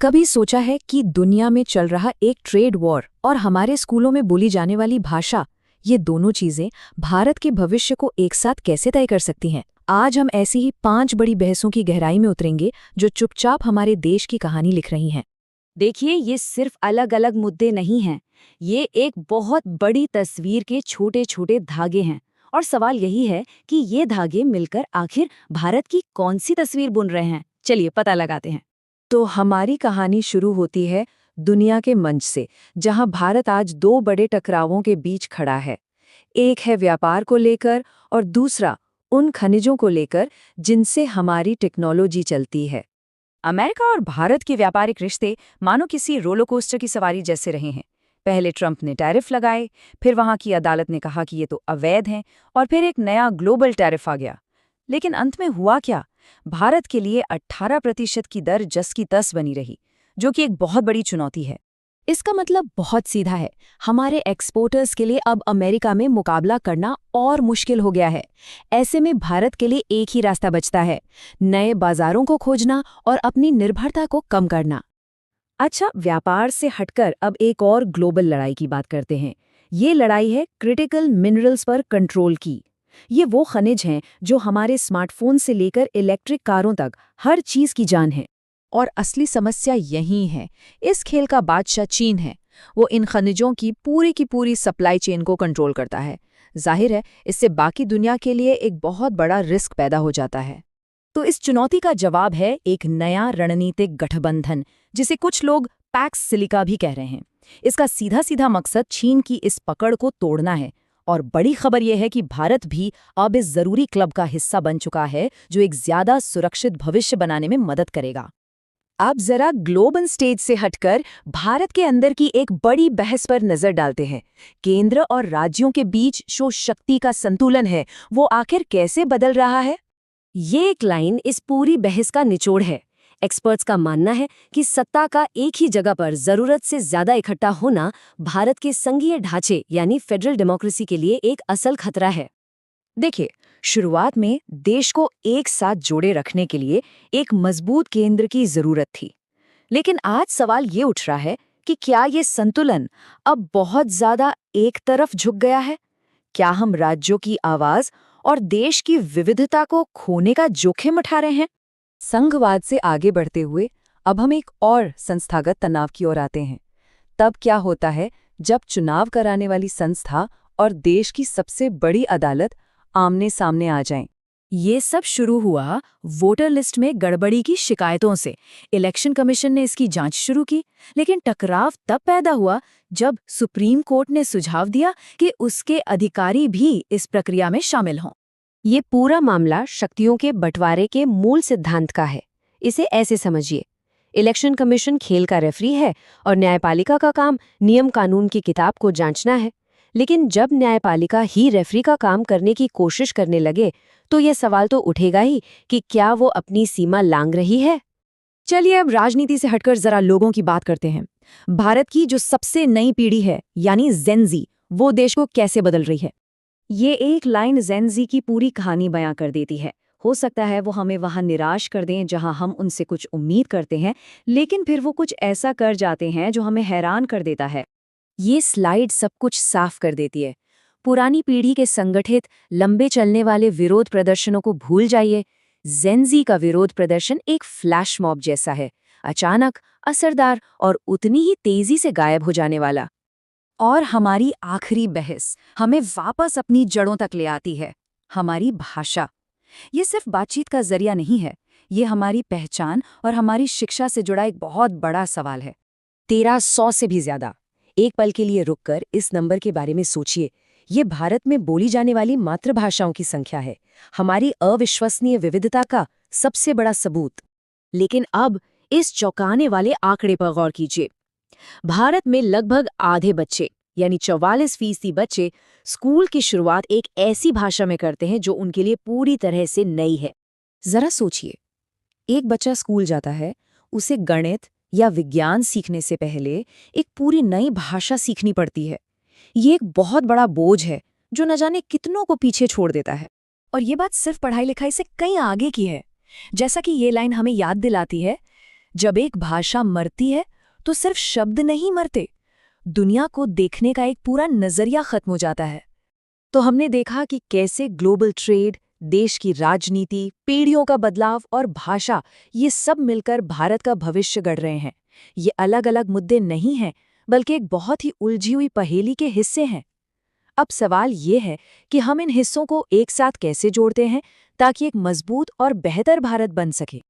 कभी सोचा है कि दुनिया में चल रहा एक ट्रेड वॉर और हमारे स्कूलों में बोली जाने वाली भाषा, ये दोनों चीजें भारत के भविष्य को एक साथ कैसे तय कर सकती हैं? आज हम ऐसी ही 5 बड़ी बहसों की गहराई में उतरेंगे जो चुपचाप हमारे देश की कहानी लिख रही हैं। देखिए, ये सिर्फ अलग अलग मुद्दे नहीं हैं। ये एक बहुत बड़ी तस्वीर के छोटे छोटे धागे हैं। और सवाल यही है कि ये धागे मिलकर आखिर भारत की कौन सी तस्वीर बुन रहे हैं। चलिए पता लगाते हैं। तो हमारी कहानी शुरू होती है दुनिया के मंच से, जहां भारत आज 2 बड़े टकरावों के बीच खड़ा है। एक है व्यापार को लेकर और दूसरा उन खनिजों को लेकर जिनसे हमारी टेक्नोलॉजी चलती है। अमेरिका और भारत के व्यापारिक रिश्ते मानो किसी रोलर कोस्टर की सवारी जैसे रहे हैं। पहले ट्रंप ने टैरिफ लगाए, फिर वहां की अदालत ने कहा कि ये तो अवैध हैं, और फिर एक नया ग्लोबल टैरिफ आ गया। लेकिन अंत में हुआ क्या? भारत के लिए 18% की दर जस की तस बनी रही, जो कि एक बहुत बड़ी चुनौती है। इसका मतलब बहुत सीधा है, हमारे एक्सपोर्टर्स के लिए अब अमेरिका में मुकाबला करना और मुश्किल हो गया है। ऐसे में भारत के लिए एक ही रास्ता बचता है, नए बाजारों को खोजना और अपनी निर्भरता को कम करना। अच्छा, व्यापार से हटकर अब एक और ग्लोबल लड़ाई की बात करते हैं। ये लड़ाई है क्रिटिकल मिनरल्स पर कंट्रोल की। ये वो खनिज हैं जो हमारे स्मार्टफोन से लेकर इलेक्ट्रिक कारों तक हर चीज की जान है। और असली समस्या यही है, इस खेल का बादशाह चीन है। वो इन खनिजों की पूरी सप्लाई चेन को कंट्रोल करता है। जाहिर है, इससे बाकी दुनिया के लिए एक बहुत बड़ा रिस्क पैदा हो जाता है। तो इस चुनौती का जवाब है एक नया रणनीतिक गठबंधन, जिसे कुछ लोग पैक्स सिलिका भी कह रहे हैं। इसका सीधा सीधा मकसद चीन की इस पकड़ को तोड़ना है। और बड़ी खबर यह है कि भारत भी अब इस जरूरी क्लब का हिस्सा बन चुका है, जो एक ज्यादा सुरक्षित भविष्य बनाने में मदद करेगा। अब जरा ग्लोबल स्टेज से हटकर भारत के अंदर की एक बड़ी बहस पर नजर डालते हैं। केंद्र और राज्यों के बीच जो शक्ति का संतुलन है, वो आखिर कैसे बदल रहा है? ये एक लाइन इस पूरी बहस का निचोड़ है। एक्सपर्ट्स का मानना है कि सत्ता का एक ही जगह पर जरूरत से ज्यादा इकट्ठा होना भारत के संघीय ढांचे यानी फेडरल डेमोक्रेसी के लिए एक असल खतरा है। देखिए, शुरुआत में देश को एक साथ जोड़े रखने के लिए एक मजबूत केंद्र की जरूरत थी। लेकिन आज सवाल ये उठ रहा है कि क्या ये संतुलन अब बहुत ज्यादा एक तरफ झुक गया है? क्या हम राज्यों की आवाज और देश की विविधता को खोने का जोखिम उठा रहे हैं? संघवाद से आगे बढ़ते हुए अब हम एक और संस्थागत तनाव की ओर आते हैं। तब क्या होता है जब चुनाव कराने वाली संस्था और देश की सबसे बड़ी अदालत आमने सामने आ जाएं? ये सब शुरू हुआ वोटर लिस्ट में गड़बड़ी की शिकायतों से। इलेक्शन कमीशन ने इसकी जांच शुरू की, लेकिन टकराव तब पैदा हुआ जब सुप्रीम कोर्ट ने सुझाव दिया कि उसके अधिकारी भी इस प्रक्रिया में शामिल हों। ये पूरा मामला शक्तियों के बंटवारे के मूल सिद्धांत का है। इसे ऐसे समझिए, इलेक्शन कमीशन खेल का रेफरी है और न्यायपालिका का काम नियम कानून की किताब को जांचना है। लेकिन जब न्यायपालिका ही रेफरी का काम करने की कोशिश करने लगे, तो ये सवाल तो उठेगा ही कि क्या वो अपनी सीमा लांघ रही है। चलिए अब राजनीति से हटकर जरा लोगों की बात करते हैं। भारत की जो सबसे नई पीढ़ी है यानी जेन-ज़ी, वो देश को कैसे बदल रही है? ये एक लाइन जेन-ज़ी की पूरी कहानी बयां कर देती है। हो सकता है वो हमें वहां निराश कर दें जहां हम उनसे कुछ उम्मीद करते हैं, लेकिन फिर वो कुछ ऐसा कर जाते हैं जो हमें हैरान कर देता है। ये स्लाइड सब कुछ साफ कर देती है। पुरानी पीढ़ी के संगठित लंबे चलने वाले विरोध प्रदर्शनों को भूल जाइए। जेन-ज़ी का विरोध प्रदर्शन एक फ्लैश मॉब जैसा है, अचानक, असरदार और उतनी ही तेजी से गायब हो जाने वाला। और हमारी आखिरी बहस हमें वापस अपनी जड़ों तक ले आती है, हमारी भाषा। ये सिर्फ बातचीत का जरिया नहीं है, ये हमारी पहचान और हमारी शिक्षा से जुड़ा एक बहुत बड़ा सवाल है। 1300 से भी ज्यादा। एक पल के लिए रुककर इस नंबर के बारे में सोचिए। ये भारत में बोली जाने वाली मातृभाषाओं की संख्या है, हमारी अविश्वसनीय विविधता का सबसे बड़ा सबूत। लेकिन अब इस चौंकाने वाले आंकड़े पर गौर कीजिए। भारत में लगभग आधे बच्चे यानी 44% बच्चे स्कूल की शुरुआत एक ऐसी भाषा में करते हैं जो उनके लिए पूरी तरह से नई है। जरा सोचिए, एक बच्चा स्कूल जाता है, उसे गणित या विज्ञान सीखने से पहले एक पूरी नई भाषा सीखनी पड़ती है। ये एक बहुत बड़ा बोझ है जो न जाने कितनों को पीछे छोड़ देता है। और ये बात सिर्फ पढ़ाई लिखाई से कहीं आगे की है। जैसा कि ये लाइन हमें याद दिलाती है, जब एक भाषा मरती है तो सिर्फ शब्द नहीं मरते, दुनिया को देखने का एक पूरा नजरिया खत्म हो जाता है। तो हमने देखा कि कैसे ग्लोबल ट्रेड, देश की राजनीति, पीढ़ियों का बदलाव और भाषा, ये सब मिलकर भारत का भविष्य गढ़ रहे हैं। ये अलग अलग मुद्दे नहीं हैं, बल्कि एक बहुत ही उलझी हुई पहेली के हिस्से हैं। अब सवाल ये है कि हम इन हिस्सों को एक साथ कैसे जोड़ते हैं ताकि एक मजबूत और बेहतर भारत बन सके।